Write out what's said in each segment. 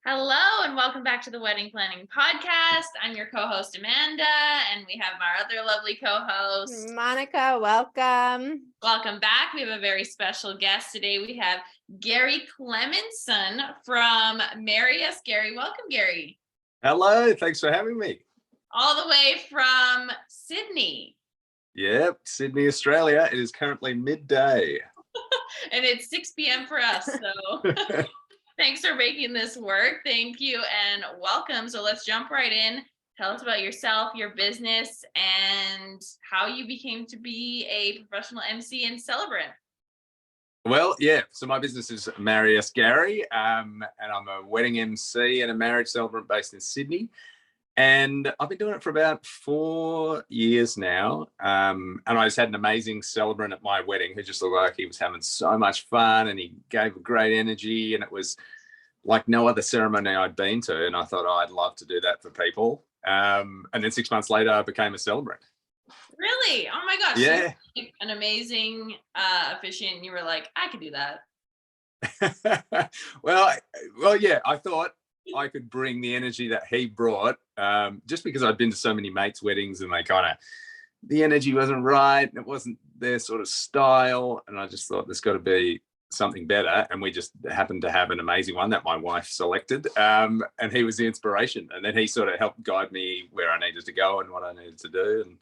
Hello and welcome back to the Wedding Planning Podcast. I'm your co-host Amanda, and we have our other lovely co-host Monica. Welcome. Welcome back. We have a very special guest today. We have Gary Clement from Marry Us Gary. Welcome, Gary. Hello, thanks for having me. All the way from Sydney. Yep, Sydney, Australia. It is currently midday. And it's 6 p.m. for us, so thanks for making this work. Thank you and welcome. So let's jump right in. Tell us about yourself, your business, and how you became to be a professional MC and celebrant. Well, yeah, so my business is Marry Us Gary, and I'm a wedding MC and a marriage celebrant based in Sydney. And I've been doing it for about 4 years now. And I just had an amazing celebrant at my wedding who just looked like he was having so much fun and he gave a great energy, and it was like no other ceremony I'd been to. And I thought, oh, I'd love to do that for people. And then 6 months later, I became a celebrant. Really? Oh my gosh. Yeah. You're an amazing officiant. And you were like, I could do that. well, yeah, I thought I could bring the energy that he brought, just because I'd been to so many mates' weddings and the energy wasn't right. It wasn't their sort of style. And I just thought there's got to be something better. And we just happened to have an amazing one that my wife selected. And he was the inspiration. And then he sort of helped guide me where I needed to go and what I needed to do. And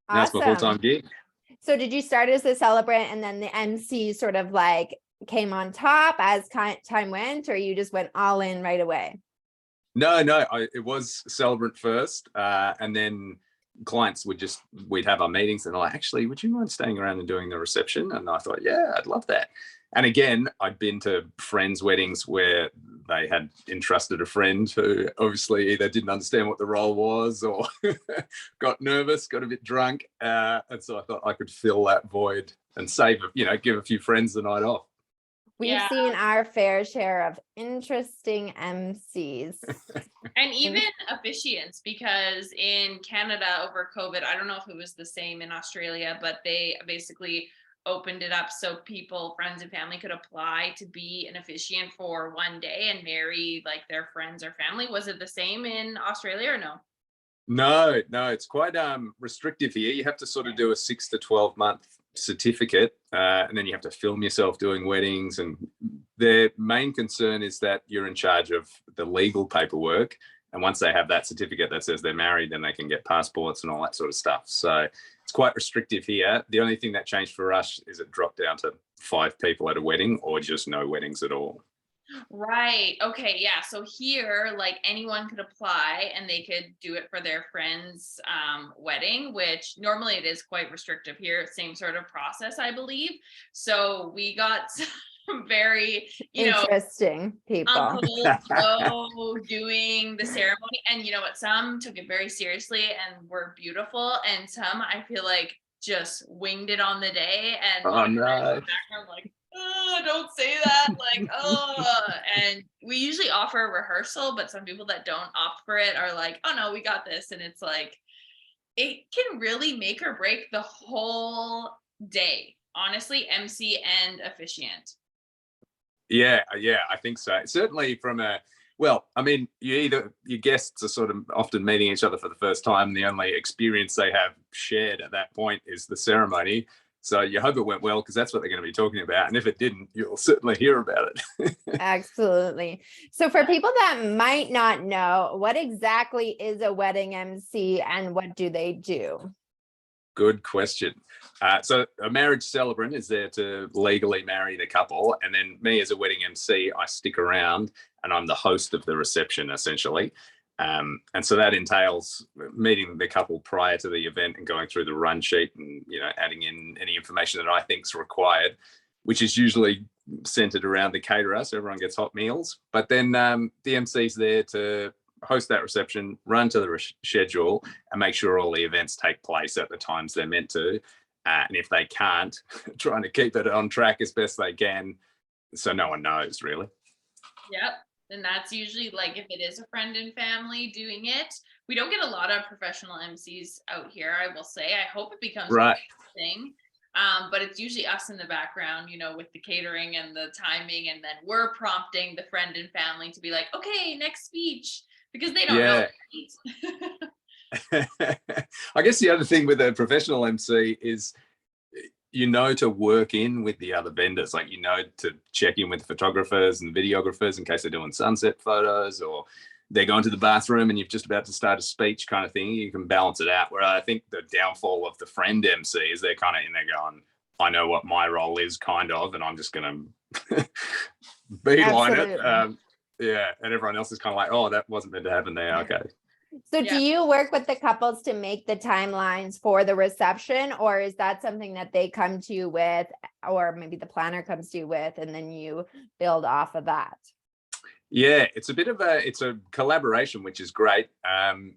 that's my full-time gig. So did you start as a celebrant and then the MC sort of like came on top as time went, or you just went all in right away? No, it was celebrant first, and then clients we'd have our meetings and they're like, actually, would you mind staying around and doing the reception? And I thought, yeah, I'd love that. And again, I'd been to friends' weddings where they had entrusted a friend who obviously either didn't understand what the role was or got nervous, got a bit drunk. And so I thought I could fill that void and give a few friends the night off. We've seen our fair share of interesting MCs. And even officiants, because in Canada over COVID, I don't know if it was the same in Australia, but they basically opened it up so people, friends and family could apply to be an officiant for one day and marry like their friends or family. Was it the same in Australia or no? No, it's quite restrictive here. You have to sort of do a 6 to 12 month certificate, and then you have to film yourself doing weddings, and their main concern is that you're in charge of the legal paperwork, and once they have that certificate that says they're married, then they can get passports and all that sort of stuff. So it's quite restrictive here. The only thing that changed for us is it dropped down to 5 people at a wedding or just no weddings at all. Right. Okay. Yeah. So here, like anyone could apply and they could do it for their friend's wedding, which normally it is quite restrictive here. Same sort of process, I believe. So we got some very, interesting people doing the ceremony. And you know what? Some took it very seriously and were beautiful. And some I feel like just winged it on the day. And like, oh, don't say that, and we usually offer a rehearsal, but some people that don't opt for it are like, oh no, we got this. And it's like, it can really make or break the whole day, honestly, MC and officiant. Yeah, I think so. Certainly your guests are sort of often meeting each other for the first time. The only experience they have shared at that point is the ceremony. So you hope it went well, because that's what they're going to be talking about. And if it didn't, you'll certainly hear about it. Absolutely. So for people that might not know, what exactly is a wedding MC and what do they do? Good question. So a marriage celebrant is there to legally marry the couple. And then me as a wedding MC, I stick around and I'm the host of the reception, essentially. And so that entails meeting the couple prior to the event and going through the run sheet and, adding in any information that I think is required, which is usually centered around the caterer, so everyone gets hot meals. But then the MC's there to host that reception, run to the schedule, and make sure all the events take place at the times they're meant to. And if they can't, trying to keep it on track as best they can, so no one knows, really. Yep. And that's usually like if it is a friend and family doing it. We don't get a lot of professional MCs out here, I will say. I hope it becomes a thing. But it's usually us in the background, with the catering and the timing, and then we're prompting the friend and family to be like, okay, next speech, because they don't know. I guess the other thing with a professional MC is, to work in with the other vendors, like, to check in with the photographers and the videographers in case they're doing sunset photos, or they're going to the bathroom and you're just about to start a speech kind of thing. You can balance it out. Where I think the downfall of the friend MC is they're kind of in there going, I know what my role is kind of, and I'm just going to beeline it. And everyone else is kind of like, oh, that wasn't meant to happen there. Okay. So do you work with the couples to make the timelines for the reception, or is that something that they come to you with, or maybe the planner comes to you with, and then you build off of that? Yeah, it's a collaboration, which is great.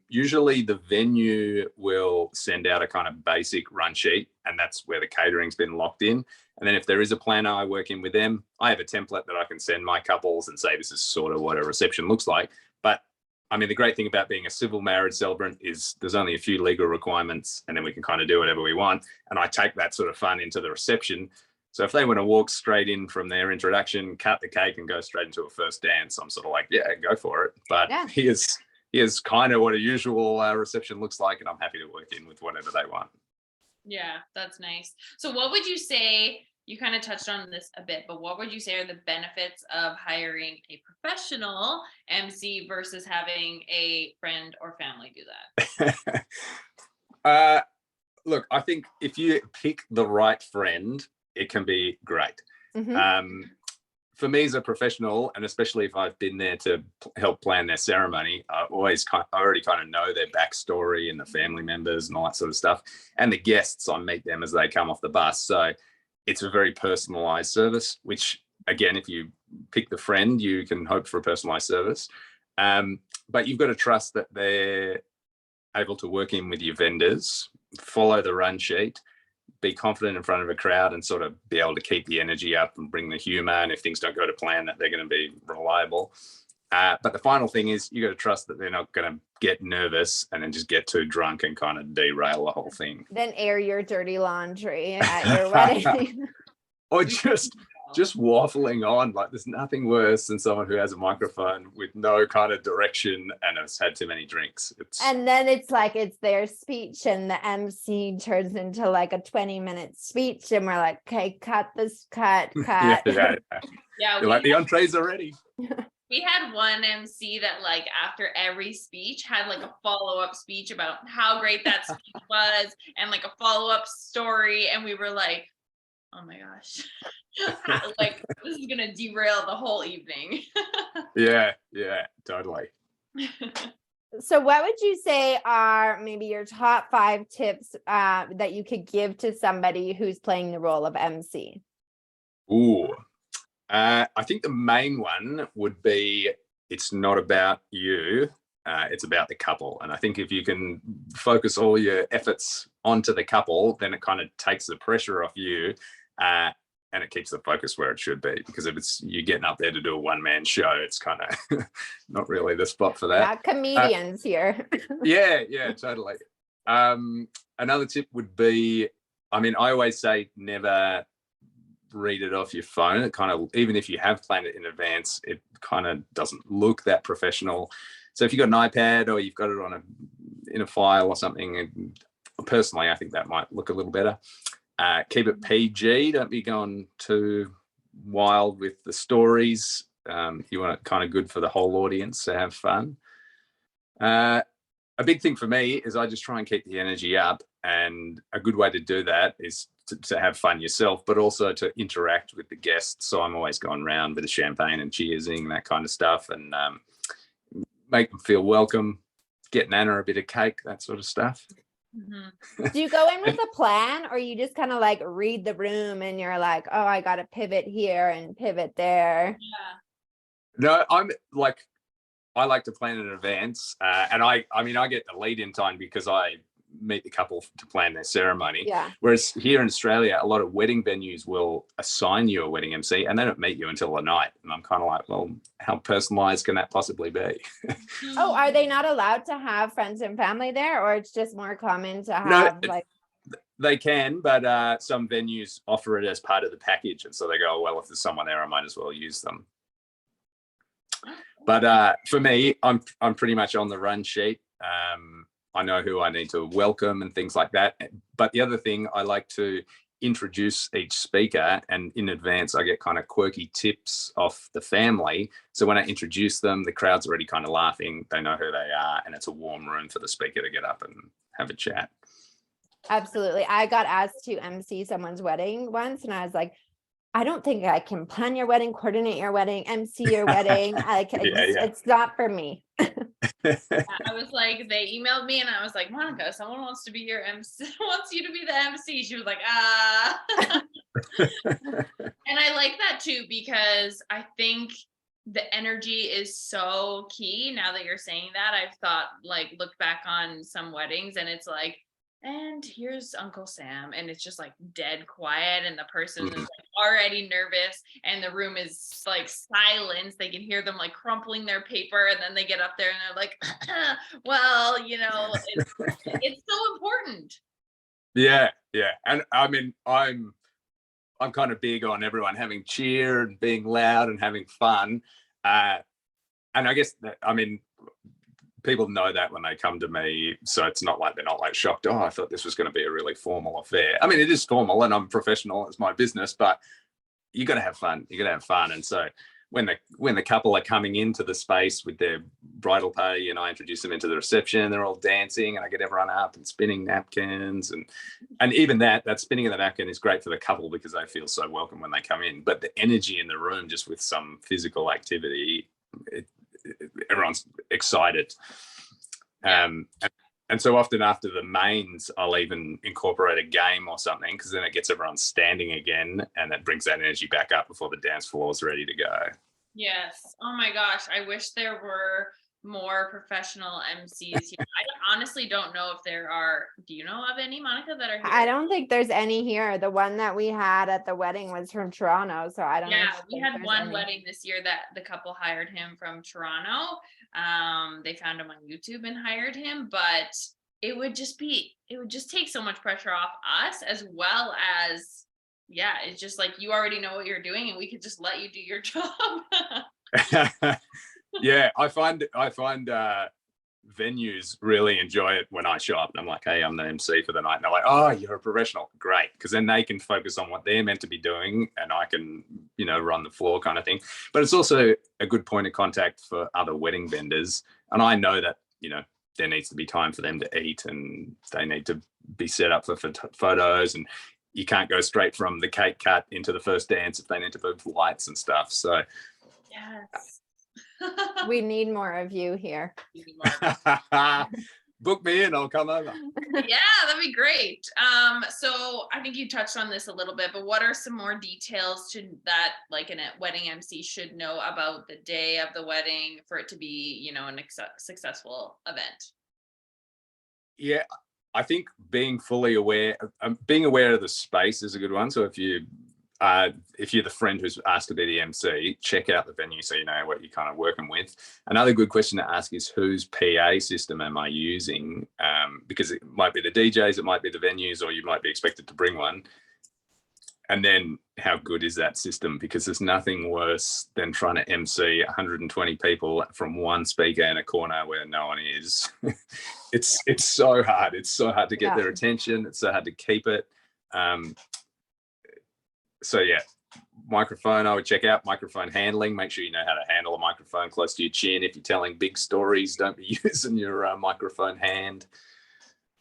Usually the venue will send out a kind of basic run sheet, and that's where the catering's been locked in. And then if there is a planner, I work in with them. I have a template that I can send my couples and say, this is sort of what a reception looks like. But I mean, the great thing about being a civil marriage celebrant is there's only a few legal requirements, and then we can kind of do whatever we want. And I take that sort of fun into the reception. So if they want to walk straight in from their introduction, cut the cake and go straight into a first dance, I'm sort of like, yeah, go for it. But here's kind of what a usual reception looks like, and I'm happy to work in with whatever they want. Yeah, that's nice. So what would you say, you kind of touched on this a bit, but what would you say are the benefits of hiring a professional MC versus having a friend or family do that? Look, I think if you pick the right friend, it can be great. Mm-hmm. For me as a professional, and especially if I've been there to help plan their ceremony, I already kind of know their backstory and the family members and all that sort of stuff. And the guests, I meet them as they come off the bus. So it's a very personalized service, which again, if you pick the friend, you can hope for a personalized service. But you've got to trust that they're able to work in with your vendors, follow the run sheet, be confident in front of a crowd, and sort of be able to keep the energy up and bring the humor. And if things don't go to plan, that they're going to be reliable. But the final thing is you got to trust that they're not going to get nervous and then just get too drunk and kind of derail the whole thing. Then air your dirty laundry at your wedding. Or just waffling on. Like, there's nothing worse than someone who has a microphone with no kind of direction and has had too many drinks. And then it's like it's their speech and the MC turns into like a 20-minute speech and we're like, okay, cut. Yeah. You're like, the entrees are ready. We had one MC that, like, after every speech had like a follow-up speech about how great that speech was and like a follow-up story, and we were like, oh my gosh, like, this is gonna derail the whole evening. Yeah, totally. So what would you say are maybe your top 5 tips that you could give to somebody who's playing the role of MC? I think the main one would be, it's not about you, it's about the couple. And I think if you can focus all your efforts onto the couple, then it kind of takes the pressure off you, and it keeps the focus where it should be. Because if it's you getting up there to do a one-man show, it's kind of not really the spot for that. Not comedians here. Yeah, totally. Another tip would be, I mean, I always say never read it off your phone. It kind of, even if you have planned it in advance, it kind of doesn't look that professional. So if you've got an iPad or you've got it in a file or something, personally, I think that might look a little better. Keep it PG. Don't be going too wild with the stories. You want it kind of good for the whole audience to have fun. A big thing for me is I just try and keep the energy up, and a good way to do that is to have fun yourself, but also to interact with the guests. So I'm always going around with the champagne and cheersing, that kind of stuff, and make them feel welcome, get Nana a bit of cake, that sort of stuff. Mm-hmm. Do you go in with a plan, or you just kind of like read the room and you're like, oh, I got to pivot here and pivot there? No, I like to plan in advance, and I mean I get the lead in time because I meet the couple to plan their ceremony. Yeah. Whereas here in Australia, a lot of wedding venues will assign you a wedding MC and they don't meet you until the night. And I'm kind of like, well, how personalized can that possibly be? Oh, are they not allowed to have friends and family there, or it's just more common to have They can, but some venues offer it as part of the package, and so they go, oh, well, if there's someone there, I might as well use them. But for me, I'm pretty much on the run sheet. I know who I need to welcome and things like that. But the other thing, I like to introduce each speaker, and in advance I get kind of quirky tips off the family. So when I introduce them, the crowd's already kind of laughing. They know who they are, and it's a warm room for the speaker to get up and have a chat. Absolutely. I got asked to MC someone's wedding once, and I was like, I don't think I can plan your wedding, coordinate your wedding, MC your wedding. It's not for me. I was like, they emailed me and I was like, Monica, someone wants to be your MC, wants you to be the MC. She was like, And I like that too, because I think the energy is so key. Now that you're saying that, I've thought, like, look back on some weddings and it's like, and here's Uncle Sam, and it's just like dead quiet, and the person is like already nervous, and the room is like silence. They can hear them like crumpling their paper, and then they get up there and they're like, well, it's so important. Yeah. And I mean, I'm kind of big on everyone having cheer and being loud and having fun. And I guess that, I mean, people know that when they come to me, so it's not like they're not like shocked. Oh, I thought this was going to be a really formal affair. I mean, it is formal, and I'm professional. It's my business, but you got to have fun. You got to have fun. And so when the couple are coming into the space with their bridal party, and I introduce them into the reception, they're all dancing, and I get everyone up and spinning napkins, and even that spinning of the napkin is great for the couple because they feel so welcome when they come in. But the energy in the room, just with some physical activity, everyone's excited. And so often after the mains, I'll even incorporate a game or something, because then it gets everyone standing again, and that brings that energy back up before the dance floor is ready to go. Yes. Oh my gosh, I wish there were more professional MCs here. I honestly don't know if there are. Do you know of any, Monica, that are here? I don't think there's any here. The one that we had at the wedding was from Toronto, so I don't know. Yeah, we had one wedding this year that the couple hired him from Toronto. They found him on YouTube and hired him, but it would just take so much pressure off us, as well as, yeah, it's just like, you already know what you're doing and we could just let you do your job. Yeah, I find venues really enjoy it when I show up and I'm like, hey, I'm the MC for the night. And they're like, oh, you're a professional. Great. Because then they can focus on what they're meant to be doing, and I can, run the floor kind of thing. But it's also a good point of contact for other wedding vendors. And I know that, there needs to be time for them to eat, and they need to be set up for photos, and you can't go straight from the cake cut into the first dance if they need to move lights and stuff. So yes. We need more of you here. Book me in, I'll come over. Yeah, that'd be great. So I think you touched on this a little bit, but what are some more details that like a wedding MC should know about the day of the wedding for it to be, an successful event? Yeah, I think being fully aware, being aware of the space is a good one. So if you're the friend who's asked to be the MC, check out the venue so you know what you're kind of working with. Another good question to ask is, whose PA system am I using? Because it might be the DJs, it might be the venues, or you might be expected to bring one. And then how good is that system? Because there's nothing worse than trying to MC 120 people from one speaker in a corner where no one is. It's so hard. It's so hard to get their attention. It's so hard to keep it. So yeah, microphone, I would check out microphone handling. Make sure you know how to handle a microphone close to your chin. If you're telling big stories, don't be using your microphone hand.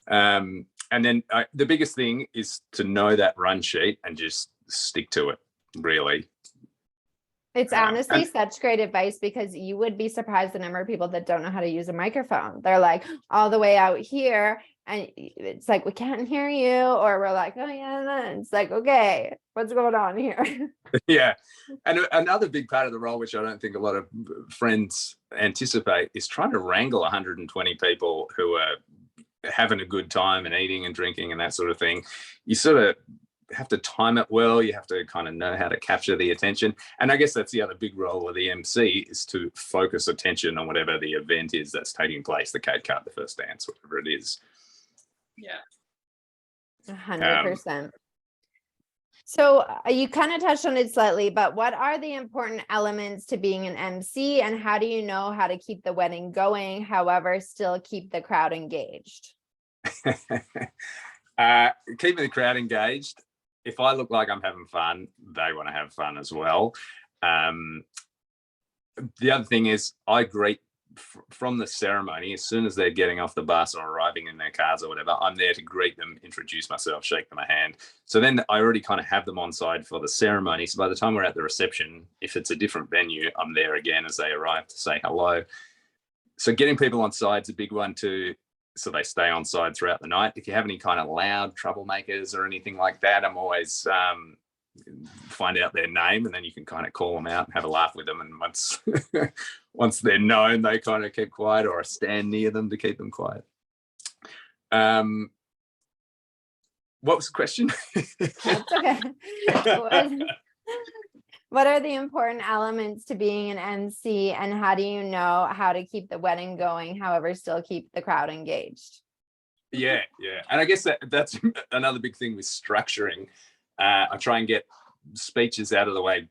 And then the biggest thing is to know that run sheet and just stick to it, really. It's honestly such great advice, because you would be surprised the number of people that don't know how to use a microphone. They're like all the way out here, and it's like, we can't hear you, or we're like, oh yeah, and it's like, okay, what's going on here? Yeah. And another big part of the role, which I don't think a lot of friends anticipate, is trying to wrangle 120 people who are having a good time and eating and drinking and that sort of thing. You sort of have to time it well. You have to kind of know how to capture the attention. And I guess that's the other big role of the MC, is to focus attention on whatever the event is that's taking place, the cake cut, the first dance, whatever it is. Yeah. 100%. So you kind of touched on it slightly, but what are the important elements to being an MC, and how do you know how to keep the wedding going, however, still keep the crowd engaged? Keeping the crowd engaged. If I look like I'm having fun, they want to have fun as well. The other thing is I greet from the ceremony. As soon as they're getting off the bus or arriving in their cars or whatever, I'm there to greet them, introduce myself, shake them a hand. So then I already kind of have them on side for the ceremony. So by the time we're at the reception, if it's a different venue, I'm there again as they arrive to say hello. So getting people on side's a big one too, so they stay on side throughout the night. If you have any kind of loud troublemakers or anything like that, I'm always find out their name, and then you can kind of call them out and have a laugh with them. And once once they're known, they kind of keep quiet, or I stand near them to keep them quiet. What was the question? That's okay. What are the important elements to being an MC, and how do you know how to keep the wedding going, however, still keep the crowd engaged? Yeah. And I guess that's another big thing with structuring. I try and get speeches out of the way,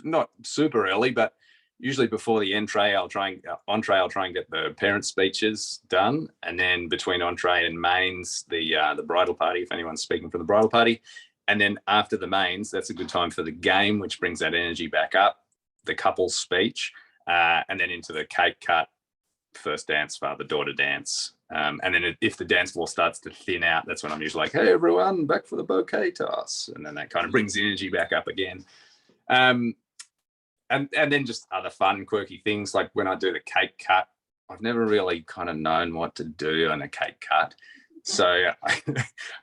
not super early, but usually before the entree. I'll try and get the parent speeches done, and then between entree and mains, the bridal party, if anyone's speaking for the bridal party. And then after the mains, that's a good time for the game, which brings that energy back up, the couple's speech, and then into the cake cut, first dance, father-daughter dance. And then if the dance floor starts to thin out, that's when I'm usually like, hey, everyone, back for the bouquet toss. And then that kind of brings the energy back up again. And then just other fun, quirky things, like when I do the cake cut, I've never really kind of known what to do on a cake cut. So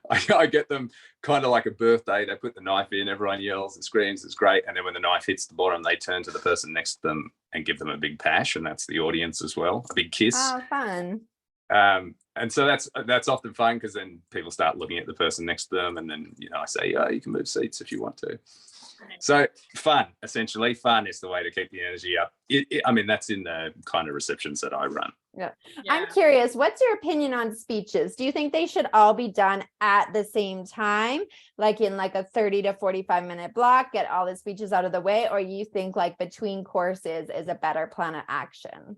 I get them kind of like a birthday. They put the knife in, everyone yells and screams, it's great. And then when the knife hits the bottom, they turn to the person next to them and give them a big pash, and that's the audience as well, a big kiss. Oh, fun. And so that's often fun, because then people start looking at the person next to them, and then, I say, you can move seats if you want to. So fun, essentially. Fun is the way to keep the energy up. I mean, that's in the kind of receptions that I run. Yeah. I'm curious, what's your opinion on speeches? Do you think they should all be done at the same time, like in like a 30 to 45-minute block, get all the speeches out of the way, or you think like between courses is a better plan of action?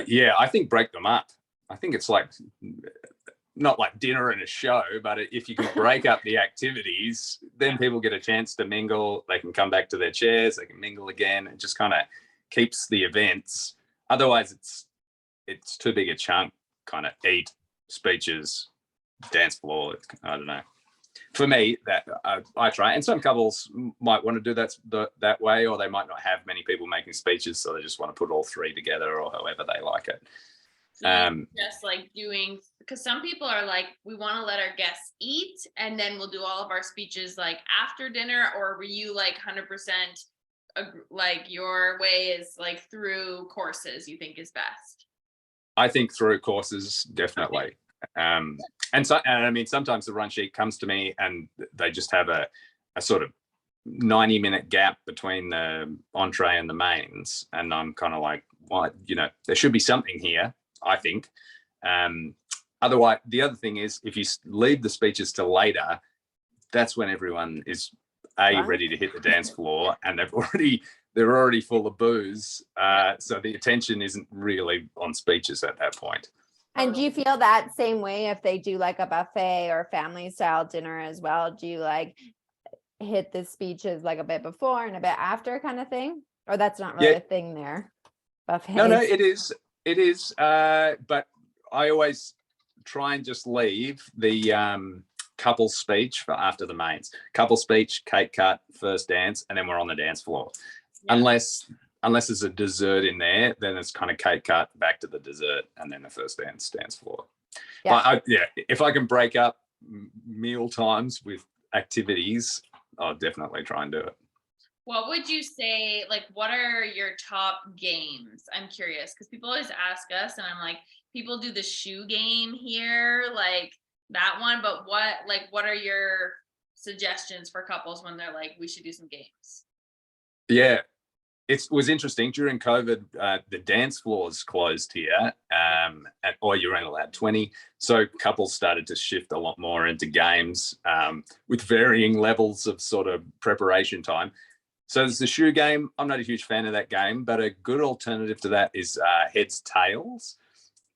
Yeah, I think break them up. I think it's like, not like dinner and a show, but if you can break up the activities, then people get a chance to mingle. They can come back to their chairs, they can mingle again. It just kind of keeps the events. Otherwise, it's too big a chunk, kind of eat, speeches, dance floor. I don't know. For me, that I try, and some couples might want to do that way, or they might not have many people making speeches, so they just want to put all three together, or however they like it. Just like doing, because some people are like, we want to let our guests eat and then we'll do all of our speeches like after dinner, or were you like 100% like your way is like through courses you think is best? I think through courses, definitely. Okay. And I mean, sometimes the run sheet comes to me and they just have a sort of 90-minute gap between the entree and the mains, and I'm kind of like, well, there should be something here, I think. Otherwise, the other thing is, if you leave the speeches till later, that's when everyone is ready to hit the dance floor, and they're already full of booze. So the attention isn't really on speeches at that point. And do you feel that same way if they do like a buffet or family style dinner as well? Do you like hit the speeches like a bit before and a bit after kind of thing? Or that's not really a thing there? Buffets. No, it is. But I always try and just leave the couple speech for after the mains. Couple speech, cake cut, first dance, and then we're on the dance floor. Yeah. Unless there's a dessert in there, then it's kind of cake cut, back to the dessert, and then the first dance floor. Yeah. But if I can break up meal times with activities, I'll definitely try and do it. What would you say, like, what are your top games? I'm curious, because people always ask us, and I'm like, people do the shoe game here, like that one, but what are your suggestions for couples when they're like, we should do some games? Yeah. It was interesting during COVID. The dance floors closed here, or you're only allowed 20. So couples started to shift a lot more into games with varying levels of sort of preparation time. So there's the shoe game. I'm not a huge fan of that game, but a good alternative to that is heads tails,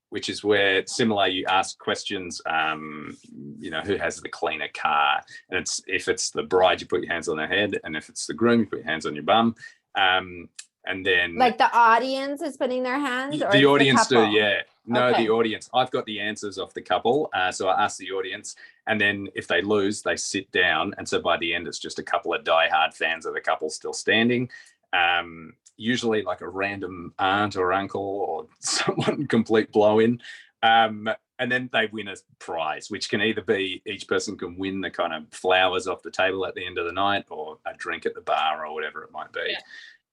which is where similar you ask questions. Who has the cleaner car? And if it's the bride, you put your hands on their head, and if it's the groom, you put your hands on your bum. And then like the audience is putting their hands, or the audience the do, yeah. No, Okay. The audience. I've got the answers off the couple, so I ask the audience, and then if they lose, they sit down, and so by the end, it's just a couple of diehard fans of the couple still standing. Usually, like a random aunt or uncle or someone complete blow-in, and then they win a prize, which can either be each person can win the kind of flowers off the table at the end of the night, or a drink at the bar, or whatever it might be. Yeah.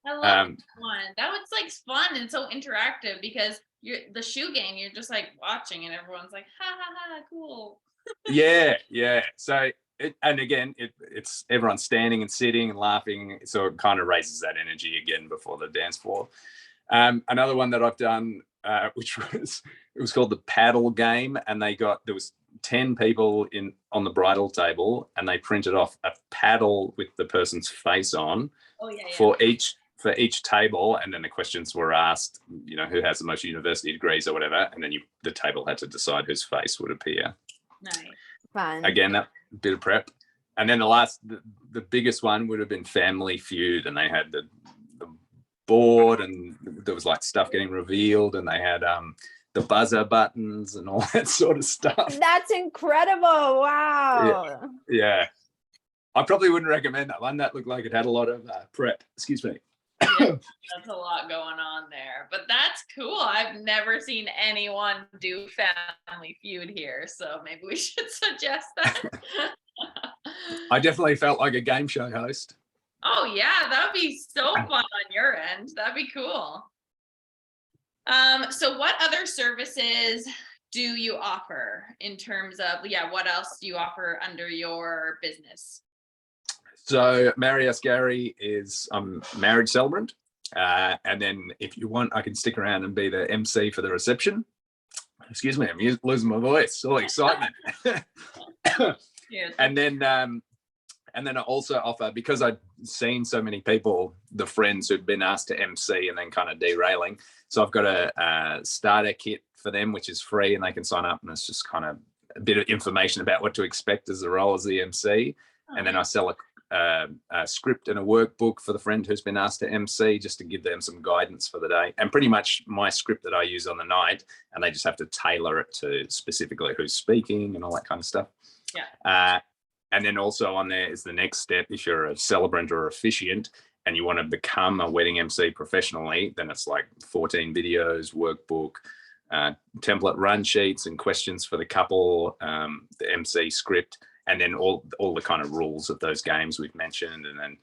I love that one. That was like fun and so interactive, because the shoe game, you're just like watching and everyone's like, ha ha ha, cool. Yeah. So it's everyone standing and sitting and laughing, so it kind of raises that energy again before the dance floor. Another one that I've done, which was called the paddle game, and there was 10 people on the bridal table, and they printed off a paddle with the person's face on. Oh, yeah. For each table, and then the questions were asked, who has the most university degrees or whatever, and then the table had to decide whose face would appear. Nice. Fun. Again, that bit of prep. And then the biggest one would have been Family Feud, and they had the board, and there was like stuff getting revealed, and they had the buzzer buttons and all that sort of stuff. That's incredible. Wow. Yeah. I probably wouldn't recommend that one. That looked like it had a lot of prep. Excuse me. Yeah, that's a lot going on there, but that's cool. I've never seen anyone do Family Feud here, so maybe we should suggest that. I definitely felt like a game show host. Oh yeah, that would be so fun on your end. That'd be cool. So what other services do you offer in terms of, what else do you offer under your business? So Marry Us Gary I'm marriage celebrant. And then if you want, I can stick around and be the MC for the reception. Excuse me, I'm losing my voice. All excitement. Yeah. And then I also offer, because I've seen so many people, the friends who've been asked to MC and then kind of derailing. So I've got a starter kit for them, which is free, and they can sign up, and it's just kind of a bit of information about what to expect as the role as the MC. And then I sell a script and a workbook for the friend who's been asked to MC, just to give them some guidance for the day, and pretty much my script that I use on the night, and they just have to tailor it to specifically who's speaking and all that kind of stuff. Yeah. And then also on there is the next step. If you're a celebrant or officiant and you want to become a wedding MC professionally, then it's like 14 videos, workbook, template run sheets and questions for the couple, the MC script, and then all the kind of rules of those games we've mentioned, and then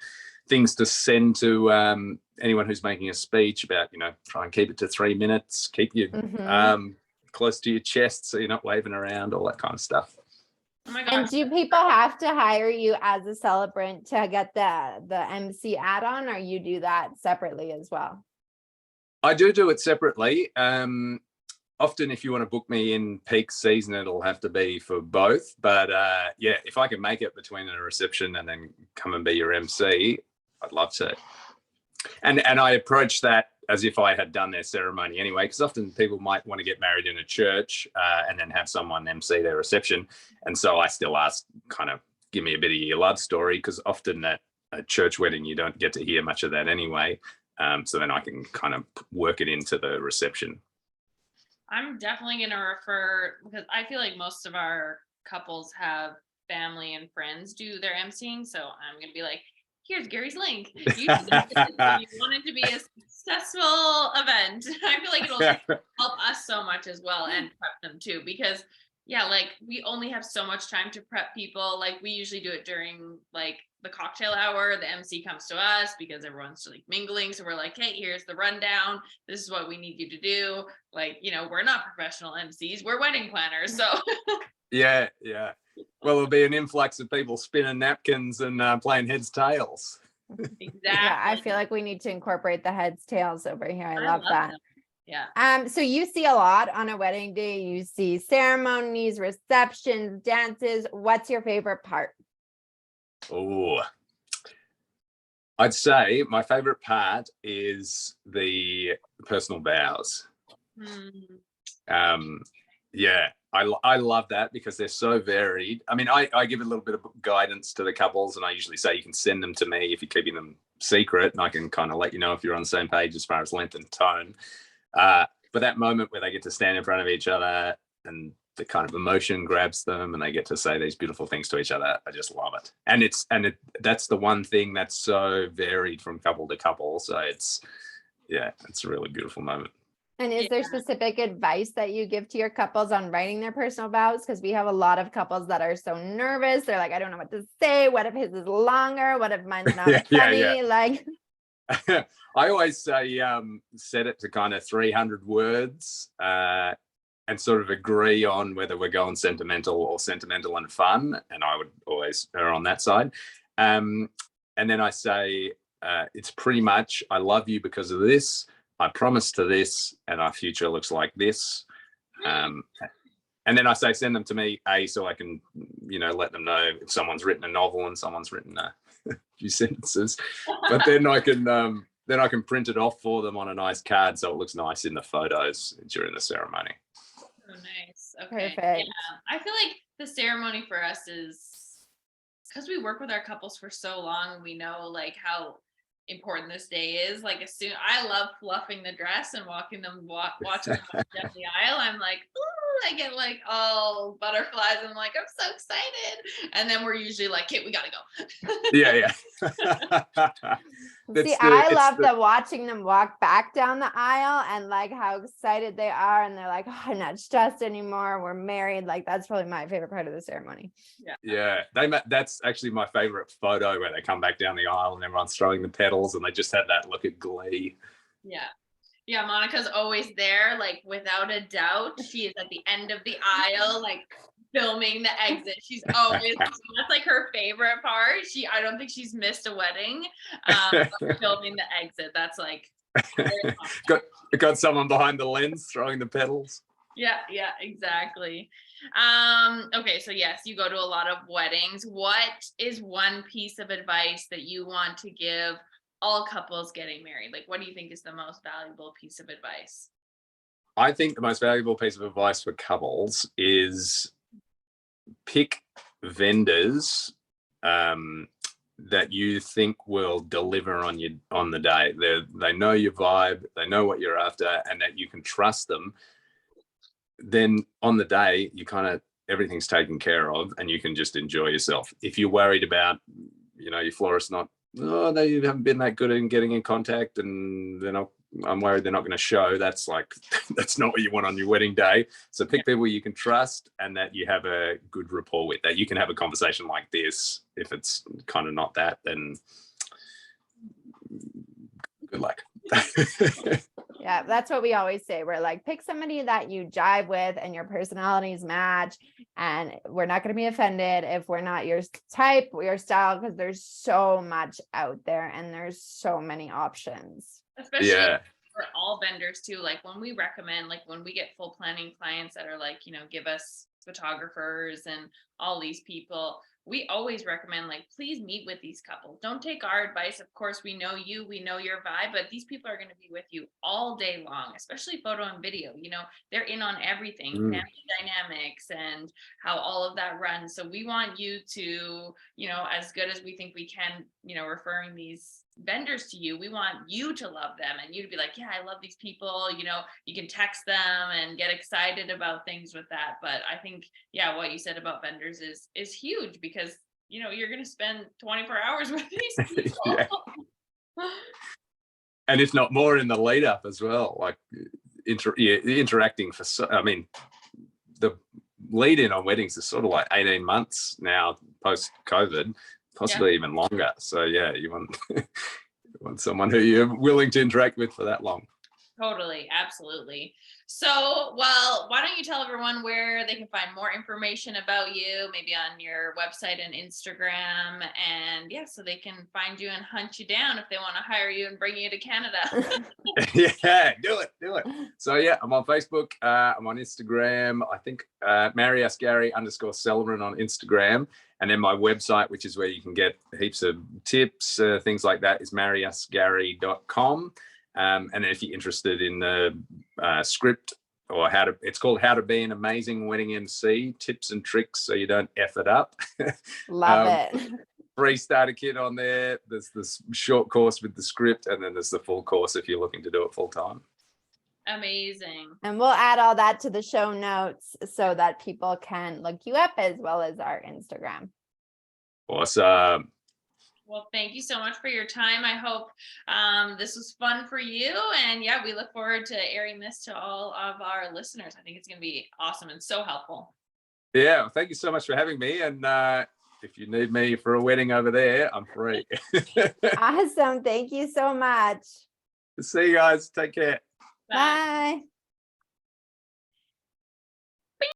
things to send to anyone who's making a speech about, try and keep it to 3 minutes, keep you close to your chest so you're not waving around, all that kind of stuff. Oh my gosh. And do people have to hire you as a celebrant to get the MC add-on, or you do that separately as well? I do it separately. Often if you want to book me in peak season, it'll have to be for both. But if I can make it between a reception and then come and be your MC, I'd love to. And I approach that as if I had done their ceremony anyway, because often people might want to get married in a church and then have someone MC their reception. And so I still ask, kind of, give me a bit of your love story, because often at a church wedding, you don't get to hear much of that anyway. So then I can kind of work it into the reception. I'm definitely going to refer, because I feel like most of our couples have family and friends do their emceeing. So I'm going to be like, here's Gary's link. You want it to be a successful event. I feel like it'll help us so much as well, and prep them too, because we only have so much time to prep people. Like, we usually do it during like the cocktail hour. The MC comes to us because everyone's like mingling. So we're like, hey, here's the rundown. This is what we need you to do. Like, we're not professional MCs. We're wedding planners. So Yeah. Well, there'll be an influx of people spinning napkins and playing heads tails. Exactly. Yeah, I feel like we need to incorporate the heads, tails over here. I love that. them. Yeah. So you see a lot on a wedding day. You see ceremonies, receptions, dances. What's your favorite part? Oh, I'd say my favorite part is the personal vows. Yeah, I love that because they're so varied. I mean, I give a little bit of guidance to the couples, and I usually say you can send them to me if you're keeping them secret, and I can kind of let you know if you're on the same page as far as length and tone. But that moment where they get to stand in front of each other and the kind of emotion grabs them and they get to say these beautiful things to each other, I just love it. And that's the one thing that's so varied from couple to couple. So it's a really beautiful moment. And is there specific advice that you give to your couples on writing their personal vows? Because we have a lot of couples that are so nervous. They're like, I don't know what to say. What if his is longer? What if mine's not funny? Like, I always say set it to kind of 300 words and sort of agree on whether we're going sentimental or sentimental and fun. And I would always err on that side. And then I say it's pretty much, I love you because of this. I promise to this, and our future looks like this. And then I say, send them to me, so I can, let them know if someone's written a novel and someone's written a few sentences. But then I can print it off for them on a nice card so it looks nice in the photos during the ceremony. Oh, nice. Okay. Perfect. Yeah. I feel like the ceremony for us is because we work with our couples for so long. We know like how important this day is. Like I love fluffing the dress and watching them walk down the aisle. I'm like, ooh, I get like all butterflies. I'm like, I'm so excited. And then we're usually like, okay, we gotta go. Yeah. I love watching them walk back down the aisle and like how excited they are. And they're like, oh, I'm not stressed anymore. We're married. Like that's probably my favorite part of the ceremony. Yeah. That's actually my favorite photo where they come back down the aisle and everyone's throwing the petals and they just have that look of glee. Yeah, Monica's always there, like without a doubt. She is at the end of the aisle, like filming the exit. She's always that's like her favorite part. I don't think she's missed a wedding. Filming the exit. That's like got someone behind the lens throwing the petals. Yeah, exactly. Okay, so yes, you go to a lot of weddings. What is one piece of advice that you want to give all couples getting married? Like, what do you think is the most valuable piece of advice? I think the most valuable piece of advice for couples is pick vendors that you think will deliver on the day. They know your vibe, they know what you're after, and that you can trust them. Then on the day, you kind of everything's taken care of, and you can just enjoy yourself. If you're worried about, your florist they haven't been that good in getting in contact, and I'm worried they're not going to show. That's not what you want on your wedding day. So pick people you can trust and that you have a good rapport with, that you can have a conversation like this. If it's kind of not that, then good luck. Yeah, that's what we always say. We're like, pick somebody that you jive with and your personalities match. And we're not going to be offended if we're not your type, your style, because there's so much out there and there's so many options. Especially for all vendors too. Like when we recommend, like when we get full planning clients that are like, give us photographers and all these people, we always recommend like, please meet with these couples. Don't take our advice. Of course, we know you, we know your vibe, but these people are going to be with you all day long, especially photo and video. They're in on everything, family dynamics and how all of that runs. So we want you to, as good as we think we can, referring these vendors to you, we want you to love them and you to be like, yeah, I love these people. You can text them and get excited about things with that. But I think, what you said about vendors is huge because, you're going to spend 24 hours with these people. And if not more in the lead up as well, like interacting the lead in on weddings is sort of like 18 months now post COVID, possibly even longer. So you want someone who you're willing to interact with for that long. Totally, absolutely. So, well, why don't you tell everyone where they can find more information about you, maybe on your website and Instagram, and yeah, so they can find you and hunt you down if they want to hire you and bring you to Canada. Yeah, do it. So yeah, I'm on Facebook. I'm on Instagram. I think Gary_Celebrant on Instagram. And then my website, which is where you can get heaps of tips, things like that, is marryusgary.com. And then if you're interested in the script or it's called How to Be an Amazing Wedding MC, tips and tricks so you don't F it up. Love it. Free starter kit on there. There's this short course with the script, and then there's the full course if you're looking to do it full time. Amazing. And we'll add all that to the show notes so that people can look you up as well as our Instagram. Awesome. Well, thank you so much for your time. I hope this was fun for you. And yeah, we look forward to airing this to all of our listeners. I think it's going to be awesome and so helpful. Yeah, well, thank you so much for having me. And if you need me for a wedding over there, I'm free. Awesome. Thank you so much. See you guys. Take care. Bye. Bye.